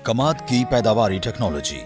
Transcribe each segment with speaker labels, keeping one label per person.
Speaker 1: कमाद की पैदावारी टेक्नोलॉजी।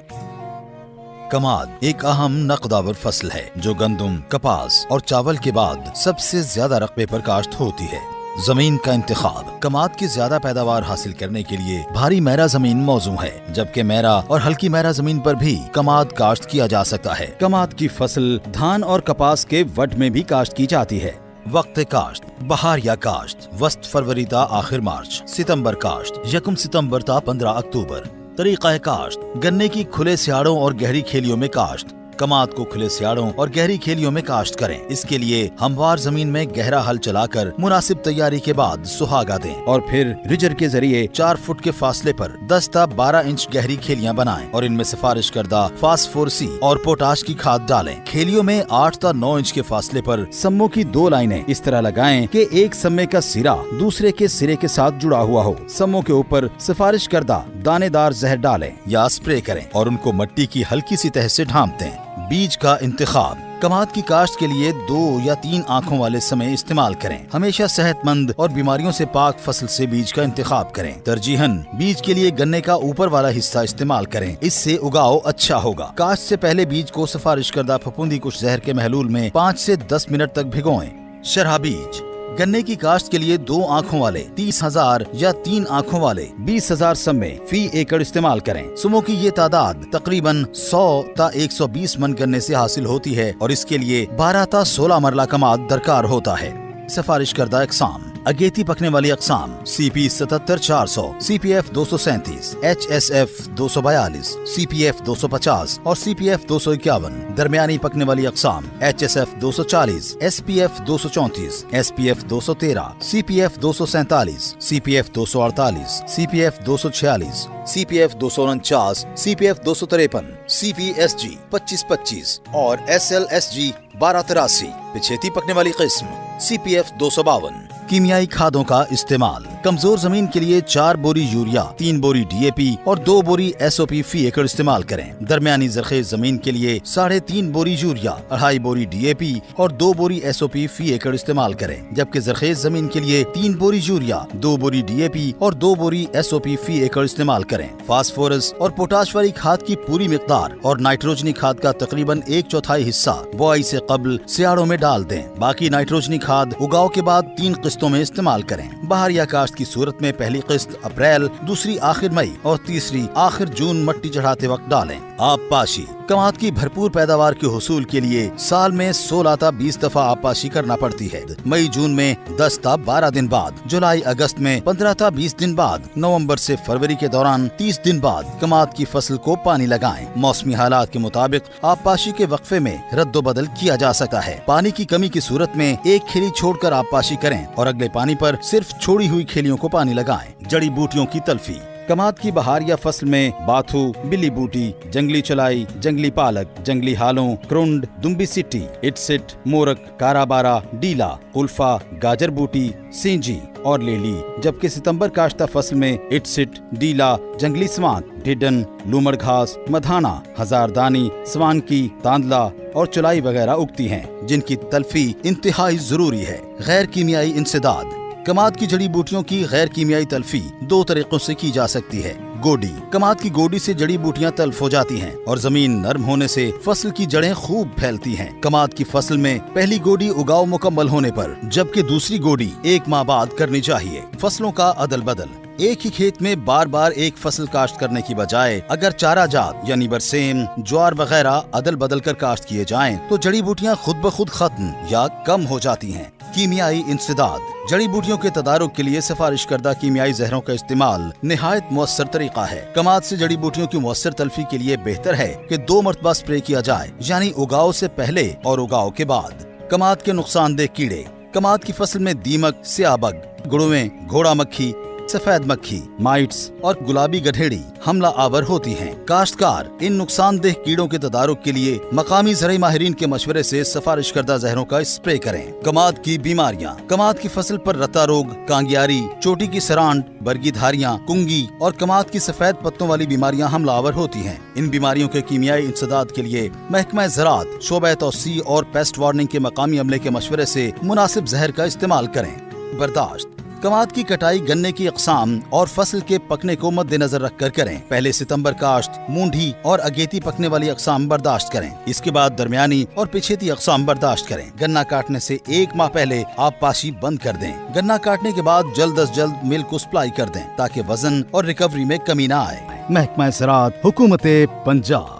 Speaker 1: कमाद एक अहम नकदावर फसल है जो गंदम, कपास और चावल के बाद सबसे ज्यादा रकबे पर काश्त होती है। जमीन का इंतखाब। कमाद की ज्यादा पैदावार हासिल करने के लिए भारी मैरा जमीन मौजू है, जबकि मैरा और हल्की मैरा जमीन पर भी कमाद काश्त किया जा सकता है। कमाद की फसल धान और कपास के वट में भी काश्त की जाती है। वक्त काश्त। बहार या काश्त वस्त फरवरी ता आखिर मार्च। सितंबर काश्त 1 सितंबर ता 15 अक्टूबर। तरीका काश्त। गन्ने की खुले सियाड़ों और गहरी खेलियों में काश्त। कमाद को खुले सियाड़ों और गहरी खेलियों में काश्त करें। इसके लिए हमवार जमीन में गहरा हल चलाकर मुनासिब तैयारी के बाद सुहागा दें और फिर रिजर के जरिए 4 फुट के फासले पर 10 ता 12 इंच गहरी खेलियां बनाएं और इनमें सिफारिश करदा फास्फोरसी और पोटाश की खाद डालें। खेलियों में 8 ता 9 इंच के फासले पर सम्मों की 2 लाइनें इस तरह लगाएं कि एक सम्मे का सिरा दूसरे के सिरे के साथ जुड़ा हुआ हो। सम्मों के ऊपर सिफारिश करदा दानेदार जहर डालें या स्प्रे करें और उनको मिट्टी की हल्की सी तह से ढांप दें। बीज का इंतखाब। कमाद की काश्त के लिए 2 या 3 आँखों वाले समय इस्तेमाल करें। हमेशा सेहतमंद और बीमारियों से पाक फसल से बीज का इंतखाब करें। तरजीहन बीज के लिए गन्ने का ऊपर वाला हिस्सा इस्तेमाल करें, इससे उगाव अच्छा होगा। काश्त से पहले बीज को सिफारिश करदा फफूंदी कुछ जहर के महलूल में 5 से 10 मिनट तक भिगोएं। शरहा बीज। गन्ने की काश्त के लिए 2 आँखों वाले 30,000 या 3 आँखों वाले 20,000 सम्मे फी एकड़ इस्तेमाल करें। सुमों की ये तादाद तकरीबन 100 ता 120 मन गन्ने से हासिल होती है और इसके लिए 12 ता 16 मरला कमाद दरकार होता है। सिफारिश करदा अक़साम। अगेती पकने वाली अक़साम CP 77-400, CPF 237, HSF 242, CPF 250 और CPF 251। दरमियानी पकने वाली अक़साम HSF 240, SPF 234, SPF 213, CPF 247, CPF 248, CPF 246, CPF 249, CPF 253, CPSG 2525 और SLSG 1283। पिछेती पकने वाली किस्म CPF 252। कीमियाई खादों का इस्तेमाल। कमजोर जमीन के लिए 4 बोरी यूरिया, 3 बोरी DAP और 2 बोरी SOP फी एकड़ इस्तेमाल करें। दरमियानी जरखेज जमीन के लिए 3.5 बोरी यूरिया, 2.5 बोरी DAP और 2 बोरी SOP फी एकड़ इस्तेमाल करें, जबकि जरखेज जमीन के लिए 3 बोरी यूरिया, 2 बोरी DAP और 2 बोरी SOP फी एकड़ इस्तेमाल करें। फास्फोरस और पोटाश वाली खाद की पूरी मिकदार और नाइट्रोजनी खाद का तकरीबन 1/4 हिस्सा बुआई से कबल सियाड़ों में डाल दें। बाकी नाइट्रोजनी खाद उगाव के बाद 3 किस्तों में इस्तेमाल करें। बहार या काश्त की सूरत में पहली किस्त अप्रैल, दूसरी आखिर मई और तीसरी आखिर जून मट्टी चढ़ाते वक्त डालें। आबपाशी। कमाद की भरपूर पैदावार के हुसूल के लिए साल में 16 ता 20 दफा आबपाशी करना पड़ती है। मई जून में 10 ता 12 दिन बाद, जुलाई अगस्त में 15 ता 20 दिन बाद, नवंबर से फरवरी के दौरान 30 दिन बाद कमाद की फसल को पानी लगाएं। मौसमी हालात के मुताबिक आबपाशी के वक्फे में रद्दो बदल किया जा सकता है। पानी की कमी की सूरत में एक खेली छोड़कर आबपाशी करें और अगले पानी पर सिर्फ छोड़ी हुई खेलियों को पानी लगाएं। जड़ी बूटियों की तल्फी। कमाद की बहार या फसल में बाथू, बिल्ली बूटी, जंगली चलाई, जंगली पालक, जंगली हालों, क्रुंड, दुम्बी सिट्टी, इटसिट, मोरक, काराबारा, डीला, कुल्फा, गाजर बूटी, सींजी और लेली। जबकि सितंबर काश्ता फसल में इटसिट, डीला, जंगली स्वांक, ढिडन, लूमड़ घास, मधाना, हजारदानी, स्वानकी, तांदला और चुलाई वगैरह उगती हैं, जिनकी तल्फी इंतहाई जरूरी है। गैर कीमियाई इंसदाद। कमाद की जड़ी बूटियों की गैर कीमियाई तल्फी 2 तरीकों से की जा सकती है। गोडी। कमाद की गोडी से जड़ी बूटियां तल्फ हो जाती हैं और जमीन नरम होने से फसल की जड़ें खूब फैलती हैं। कमाद की फसल में पहली गोडी उगाव मुकम्मल होने पर, जबकि दूसरी गोडी 1 माह बाद करनी चाहिए। फसलों का अदल बदल। एक ही खेत में बार बार एक फसल काश्त करने की बजाय अगर चारा जात यानी बरसेम, ज्वार वगैरह अदल बदल कर काश्त किए जाएं, तो जड़ी बूटियां खुद ब खुद खत्म या कम हो जाती हैं। कीमियाई इंसदाद। जड़ी बूटियों के तदारुक के लिए सिफारिश करदा कीमियाई जहरों का इस्तेमाल निहायत मुअस्सर तरीका है। कमाद से जड़ी बूटियों की मुअस्सर तल्फी के लिए बेहतर है कि 2 मरतबा स्प्रे किया जाए, यानी उगाव से पहले और उगाव के बाद। कमाद के नुकसानदेह कीड़े। कमाद की फसल में दीमक, स्याबग, गुड़ुएं, घोड़ा मक्खी, सफेद मक्खी, माइट्स और गुलाबी गधेड़ी हमला आवर होती हैं। काश्तकार इन नुकसानदेह कीड़ों के तदारुक के लिए मकामी ज़राई माहिरीन के मशवरे से सिफारिश करदा जहरों का स्प्रे करें। कमाद की बीमारियां। कमाद की फसल पर रत्ता रोग, कांगियारी, चोटी की सरांड, बरगी धारियां, कुंगी और कमाद की सफेद पत्तों वाली बीमारियां हमला आवर होती हैं। इन बीमारियों के कीमियाई इंसदाद के लिए महकमा ज़राअत, शोबे तौसी और पेस्ट वार्निंग के मकामी अमले के मशवरे से मुनासिब जहर का इस्तेमाल करें। बर्दाश्त। कमाद की कटाई गन्ने की अक़साम और फसल के पकने को मद्देनजर रखकर करें। पहले सितंबर काश्त, मूंढी और अगेती पकने वाली अक़साम बर्दाश्त करें। इसके बाद दरमियानी और पिछेती अक़साम बर्दाश्त करें। गन्ना काटने से 1 माह पहले आप पाशी बंद कर दें। गन्ना काटने के बाद जल्द अज जल्द मिल को सप्लाई कर दें ताकि वजन और रिकवरी में कमी न आए। महकमा ज़राअत, हुकूमत पंजाब।